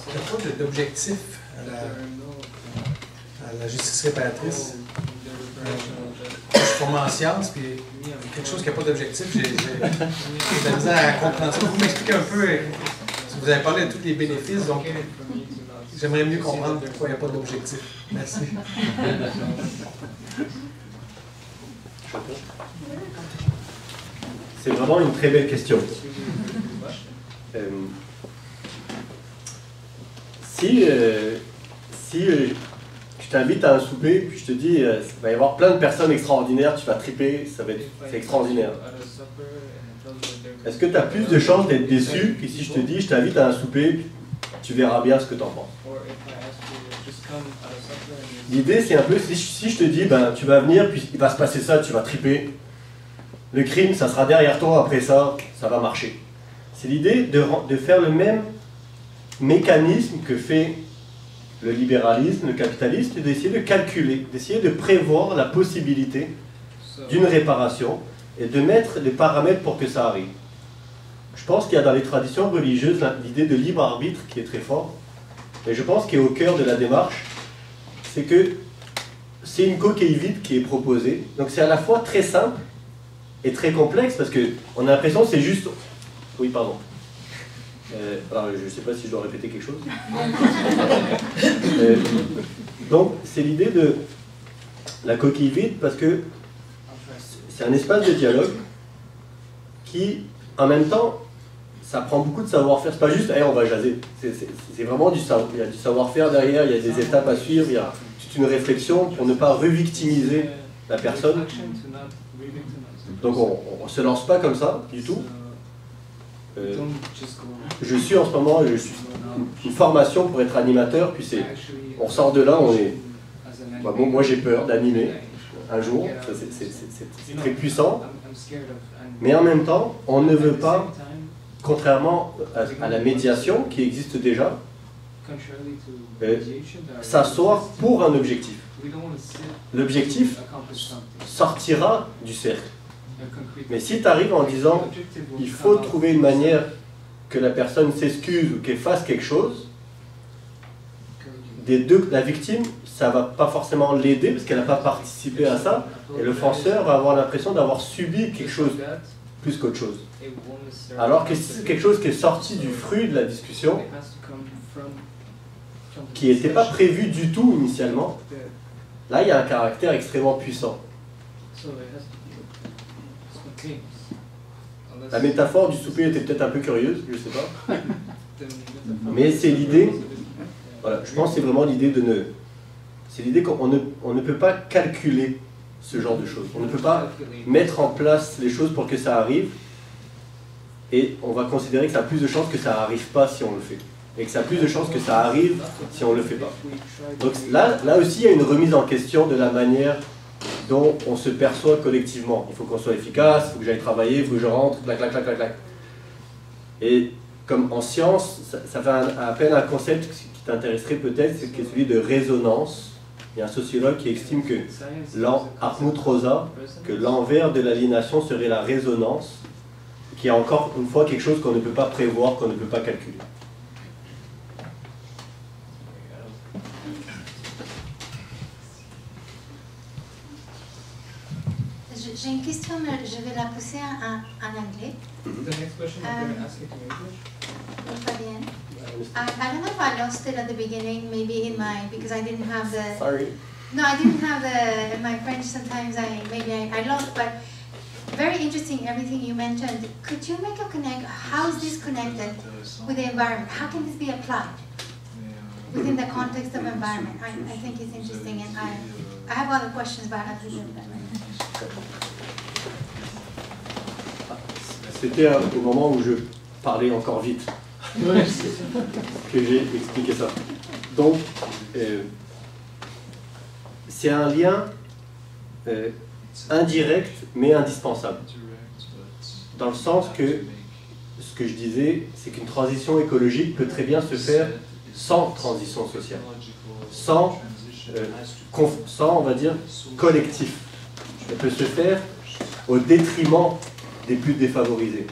Il n'y a pas d'objectif à la justice réparatrice. Je suis formé en sciences, puis quelque chose qui n'a pas d'objectif, j'ai de la misère à comprendre ça. Vous m'expliquez un peu, vous avez parlé de tous les bénéfices, donc j'aimerais mieux comprendre pourquoi il n'y a pas d'objectif. Merci. C'est vraiment une très belle question. Si je t'invite à un souper, puis je te dis, il va y avoir plein de personnes extraordinaires, tu vas triper, c'est extraordinaire. Est-ce que tu as plus de chances d'être déçu que si je te dis, je t'invite à un souper, tu verras bien ce que tu en penses? L'idée, c'est un peu, si je te dis, ben, tu vas venir, puis il va se passer ça, tu vas triper. Le crime, ça sera derrière toi, après ça, ça va marcher. C'est l'idée de faire le même mécanisme que fait le libéralisme, le capitalisme, et d'essayer de calculer, d'essayer de prévoir la possibilité d'une réparation et de mettre les paramètres pour que ça arrive. Je pense qu'il y a dans les traditions religieuses l'idée de libre arbitre qui est très forte, et je pense qu'il est au cœur de la démarche, c'est que c'est une coquille vide qui est proposée, donc c'est à la fois très simple et très complexe, parce qu'on a l'impression que c'est juste... Oui, pardon. Alors, je ne sais pas si je dois répéter quelque chose. Donc, c'est l'idée de la coquille vide, parce que c'est un espace de dialogue qui, en même temps, ça prend beaucoup de savoir-faire. C'est pas juste, hey, on va jaser. C'est vraiment du savoir. Il y a du savoir-faire derrière, il y a des étapes à suivre, il y a toute une réflexion pour ne pas revictimiser la personne. Donc, on ne se lance pas comme ça, du tout. Je suis en ce moment, une formation pour être animateur, puis on sort de là, on est... Bah, bon, moi j'ai peur d'animer un jour, c'est très puissant, mais en même temps, on ne veut pas, contrairement à la médiation qui existe déjà, s'asseoir pour un objectif. L'objectif sortira du cercle. Mais si tu arrives en disant il faut trouver une manière que la personne s'excuse ou qu'elle fasse quelque chose, la victime, ça ne va pas forcément l'aider parce qu'elle n'a pas participé à ça, et le fonceur va avoir l'impression d'avoir subi quelque chose plus qu'autre chose. Alors que si c'est quelque chose qui est sorti du fruit de la discussion, qui n'était pas prévu du tout initialement, là il y a un caractère extrêmement puissant. La métaphore du souper était peut-être un peu curieuse, je ne sais pas. Mais c'est l'idée, voilà, je pense que c'est vraiment l'idée de ne... C'est l'idée qu'on ne peut pas calculer ce genre de choses. On ne peut pas mettre en place les choses pour que ça arrive, et on va considérer que ça a plus de chances que ça n'arrive pas si on le fait. Et que ça a plus de chances que ça arrive si on ne le fait pas. Donc là aussi, il y a une remise en question de la manière dont on se perçoit collectivement. Il faut qu'on soit efficace, il faut que j'aille travailler, il faut que je rentre, clac, clac, clac, clac, clac. Et comme en science, ça fait appel à un concept qui t'intéresserait peut-être, c'est celui de résonance. Il y a un sociologue qui estime que, Hartmut Rosa, que l'envers de l'aliénation serait la résonance, qui est encore une fois quelque chose qu'on ne peut pas prévoir, qu'on ne peut pas calculer. J'ai une question, mais je vais la pousser en anglais. The next question I'm going to ask it in English. I don't know if I lost it at the beginning, maybe in my, because I didn't have the... Sorry. No, I didn't have the, in my French sometimes I lost, but very interesting everything you mentioned. Could you make a connect, how is this connected with the environment? How can this be applied within the context of environment? I think it's interesting, and I have other questions, but I'll leave it that way. C'était au moment où je parlais encore vite que j'ai expliqué ça. Donc, c'est un lien indirect mais indispensable. Dans le sens que, ce que je disais, c'est qu'une transition écologique peut très bien se faire sans transition sociale, sans, on va dire, collectif. Elle peut se faire au détriment des plus défavorisés.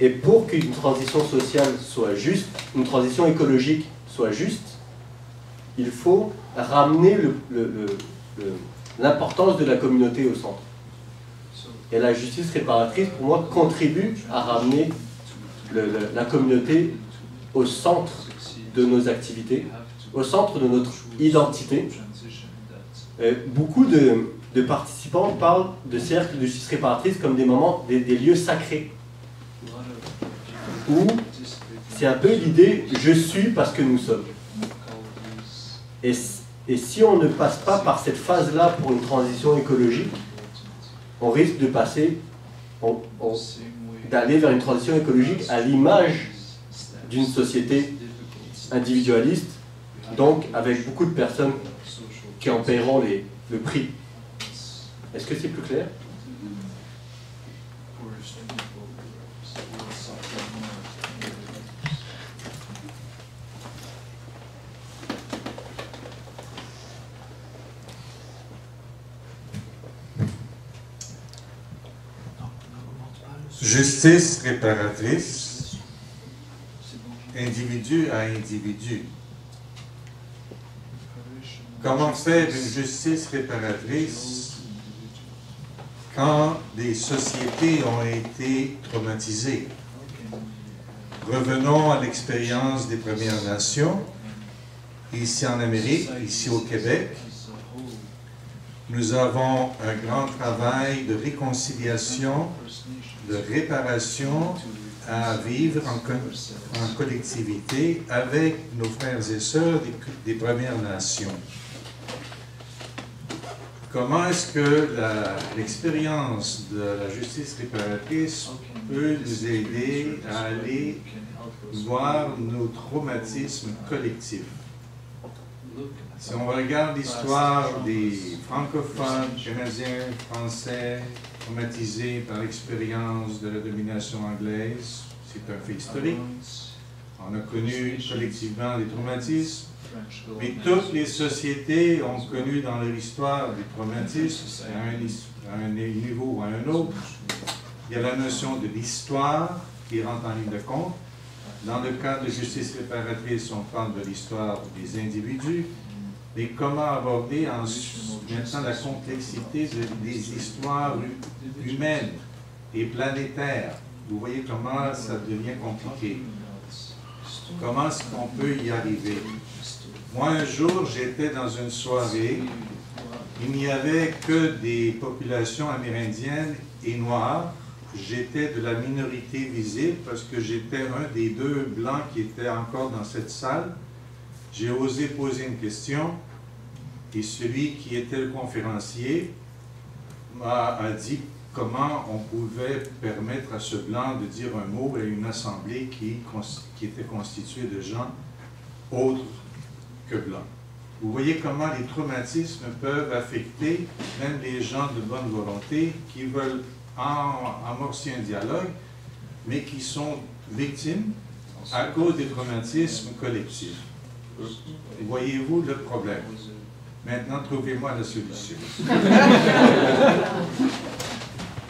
Et pour qu'une transition sociale soit juste, une transition écologique soit juste, il faut ramener l'importance de la communauté au centre. Et la justice réparatrice, pour moi, contribue à ramener la communauté au centre de nos activités, au centre de notre identité. Beaucoup de participants parlent de cercles de justice réparatrice comme des moments, des lieux sacrés, où c'est un peu l'idée « je suis parce que nous sommes ». Et si on ne passe pas par cette phase-là pour une transition écologique, on risque de passer, d'aller vers une transition écologique à l'image d'une société individualiste, donc avec beaucoup de personnes qui en paieront le prix. Est-ce que c'est plus clair? Justice réparatrice, individu à individu. Comment faire une justice réparatrice quand des sociétés ont été traumatisées? Revenons à l'expérience des Premières Nations, ici en Amérique, ici au Québec. Nous avons un grand travail de réconciliation, de réparation à vivre en collectivité avec nos frères et sœurs des Premières Nations. Comment est-ce que l'expérience de la justice réparatrice peut nous aider à aller voir nos traumatismes collectifs? Si on regarde l'histoire des francophones, canadiens, français, traumatisés par l'expérience de la domination anglaise, c'est un fait historique. On a connu collectivement des traumatismes, mais toutes les sociétés ont connu dans leur histoire des traumatismes à un niveau ou à un autre. Il y a la notion de l'histoire qui rentre en ligne de compte. Dans le cadre de justice réparatrice, on parle de l'histoire des individus. Mais comment aborder maintenant la complexité des histoires humaines et planétaires? Vous voyez comment ça devient compliqué. Comment est-ce qu'on peut y arriver? Moi, un jour, j'étais dans une soirée, il n'y avait que des populations amérindiennes et noires. J'étais de la minorité visible parce que j'étais un des deux blancs qui étaient encore dans cette salle. J'ai osé poser une question et celui qui était le conférencier a dit comment on pouvait permettre à ce blanc de dire un mot à une assemblée qui était constituée de gens autres que blancs. Vous voyez comment les traumatismes peuvent affecter même les gens de bonne volonté qui veulent amorcer un dialogue, mais qui sont victimes à cause des traumatismes collectifs. Voyez-vous le problème? Maintenant, trouvez-moi la solution.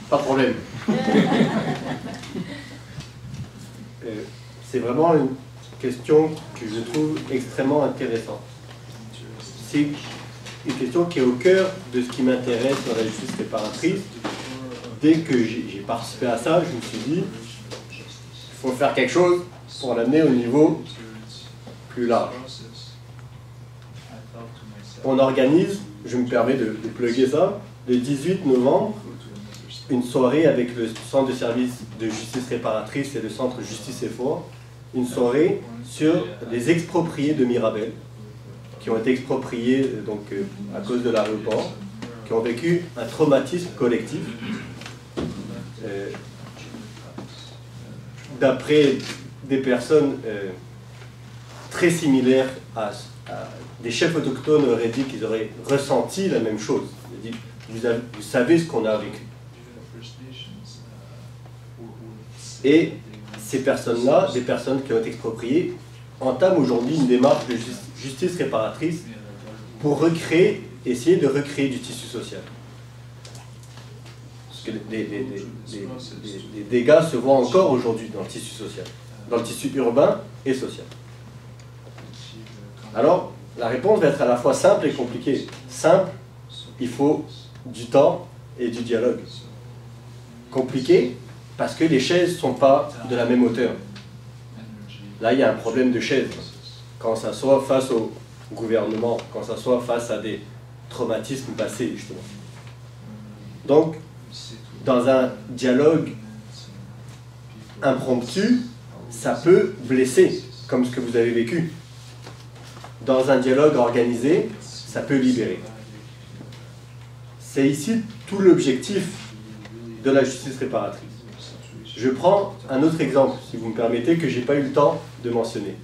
Pas de problème. C'est vraiment une question que je trouve extrêmement intéressante. C'est une question qui est au cœur de ce qui m'intéresse dans la justice réparatrice. Dès que j'ai participé à ça, je me suis dit, il faut faire quelque chose pour l'amener au niveau plus large. On organise, je me permets de plugger ça, le 18 novembre, une soirée avec le Centre de services de justice réparatrice et le Centre Justice Effort, une soirée sur les expropriés de Mirabel, qui ont été expropriés donc, à cause de l'aéroport, qui ont vécu un traumatisme collectif. D'après des personnes très similaires à des chefs autochtones auraient dit qu'ils auraient ressenti la même chose. Ils disent, vous savez ce qu'on a vécu. Et ces personnes-là, des personnes qui ont été expropriées, entament aujourd'hui une démarche de justice réparatrice pour essayer de recréer du tissu social. Parce que les dégâts se voient encore aujourd'hui dans le tissu social, dans le tissu urbain et social. Alors, la réponse va être à la fois simple et compliquée. Simple, il faut du temps et du dialogue. Compliqué, parce que les chaises ne sont pas de la même hauteur. Là, il y a un problème de chaise. Quand ça soit face au gouvernement, quand ça soit face à des traumatismes passés, justement. Donc, dans un dialogue impromptu, ça peut blesser, comme ce que vous avez vécu. Dans un dialogue organisé, ça peut libérer. C'est ici tout l'objectif de la justice réparatrice. Je prends un autre exemple, si vous me permettez, que je n'ai pas eu le temps de mentionner.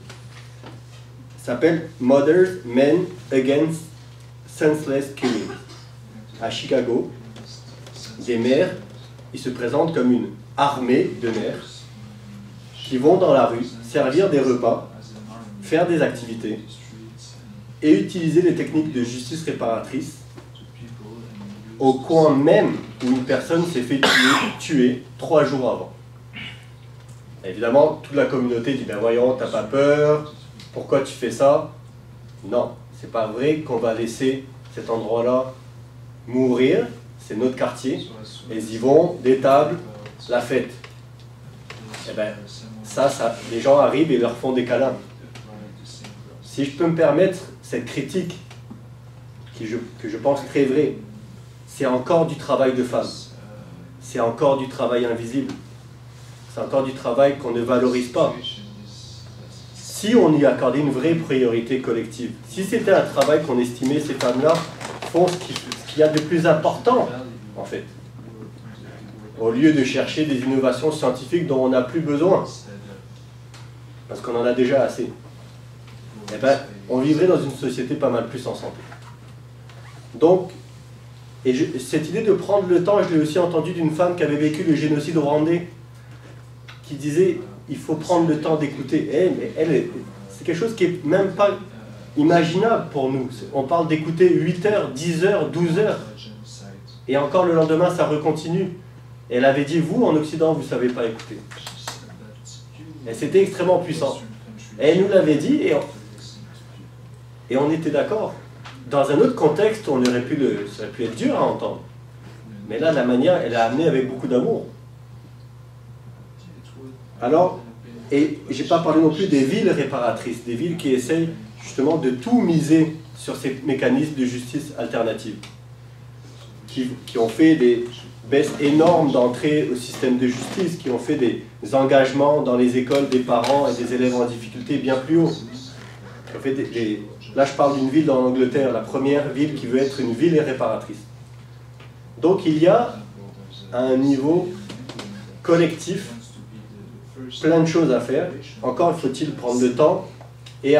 Ça s'appelle Mothers, Men Against Senseless Killings. À Chicago, des mères, ils se présentent comme une armée de mères qui vont dans la rue servir des repas, faire des activités et utiliser les techniques de justice réparatrice au coin même où une personne s'est fait tuer 3 jours avant. Évidemment, toute la communauté dit « Ben voyons, t'as pas peur, pourquoi tu fais ça ?» Non, c'est pas vrai qu'on va laisser cet endroit-là mourir, c'est notre quartier, et ils y vont, des tables, la fête. Et ben, les gens arrivent et leur font des câlins. Si je peux me permettre cette critique, que je pense très vraie, c'est encore du travail de femme. C'est encore du travail invisible. C'est encore du travail qu'on ne valorise pas. Si on y accordait une vraie priorité collective, si c'était un travail qu'on estimait ces femmes-là font ce qu'il y a de plus important, en fait, au lieu de chercher des innovations scientifiques dont on n'a plus besoin, parce qu'on en a déjà assez, eh ben, on vivrait dans une société pas mal plus en santé. Donc, cette idée de prendre le temps, je l'ai aussi entendu d'une femme qui avait vécu le génocide rwandais, qui disait il faut prendre le temps d'écouter. C'est quelque chose qui n'est même pas imaginable pour nous. On parle d'écouter 8 heures, 10 heures, 12 heures. Et encore le lendemain, ça recontinue. Et elle avait dit, vous, en Occident, vous ne savez pas écouter. Et c'était extrêmement puissant. Et elle nous l'avait dit, et on était d'accord. Dans un autre contexte, ça aurait pu être dur à entendre. Mais là, la manière, elle a amené avec beaucoup d'amour. Alors, et j'ai pas parlé non plus des villes réparatrices, des villes qui essayent justement de tout miser sur ces mécanismes de justice alternative, qui ont fait des baisses énormes d'entrée au système de justice, qui ont fait des engagements dans les écoles des parents et des élèves en difficulté bien plus hauts. Là, je parle d'une ville en Angleterre, la première ville qui veut être une ville réparatrice. Donc, il y a, à un niveau collectif, plein de choses à faire. Encore faut-il prendre le temps et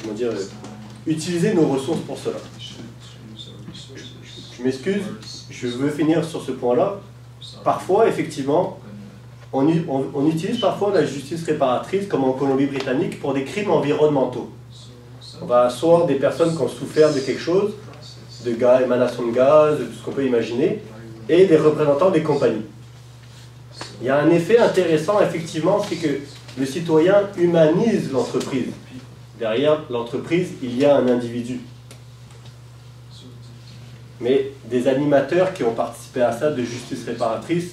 comment dire, utiliser nos ressources pour cela. Je m'excuse, je veux finir sur ce point-là. Parfois, effectivement, on utilise parfois la justice réparatrice, comme en Colombie-Britannique, pour des crimes environnementaux. On va asseoir des personnes qui ont souffert de quelque chose, de gaz, émanation de gaz, de tout ce qu'on peut imaginer, et des représentants des compagnies. Il y a un effet intéressant, effectivement, c'est que le citoyen humanise l'entreprise. Derrière l'entreprise, il y a un individu. Mais des animateurs qui ont participé à ça, de justice réparatrice,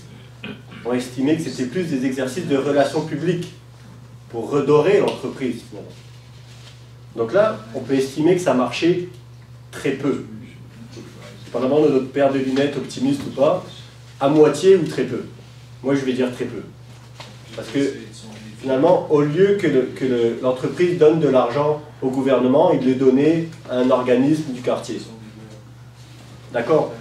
ont estimé que c'était plus des exercices de relations publiques pour redorer l'entreprise, finalement. Donc là, on peut estimer que ça marchait très peu. Dépendamment de notre paire de lunettes, optimiste ou pas, à moitié ou très peu. Moi, je vais dire très peu. Parce que, finalement, au lieu que l'entreprise donne de l'argent au gouvernement, il le donnait à un organisme du quartier. D'accord?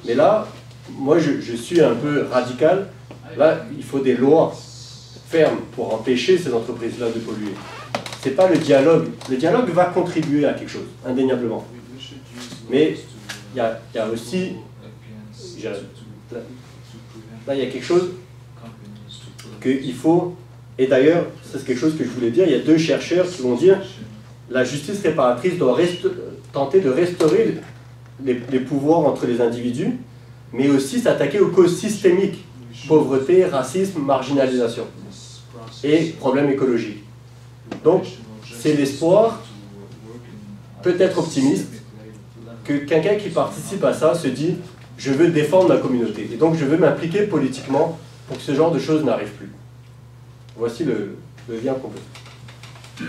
Mais là, moi, je suis un peu radical. Là, il faut des lois fermes pour empêcher ces entreprises-là de polluer. Ce n'est pas le dialogue. Le dialogue va contribuer à quelque chose, indéniablement. Mais il y a aussi... Là, il y a quelque chose qu'il faut... Et d'ailleurs, c'est quelque chose que je voulais dire, il y a 2 chercheurs qui vont dire la justice réparatrice doit tenter de restaurer les pouvoirs entre les individus mais aussi s'attaquer aux causes systémiques, pauvreté, racisme, marginalisation et problèmes écologiques. Donc, c'est l'espoir, peut-être optimiste, que quelqu'un qui participe à ça se dit « je veux défendre ma communauté et donc je veux m'impliquer politiquement pour que ce genre de choses n'arrive plus ». Voici le lien qu'on peut faire.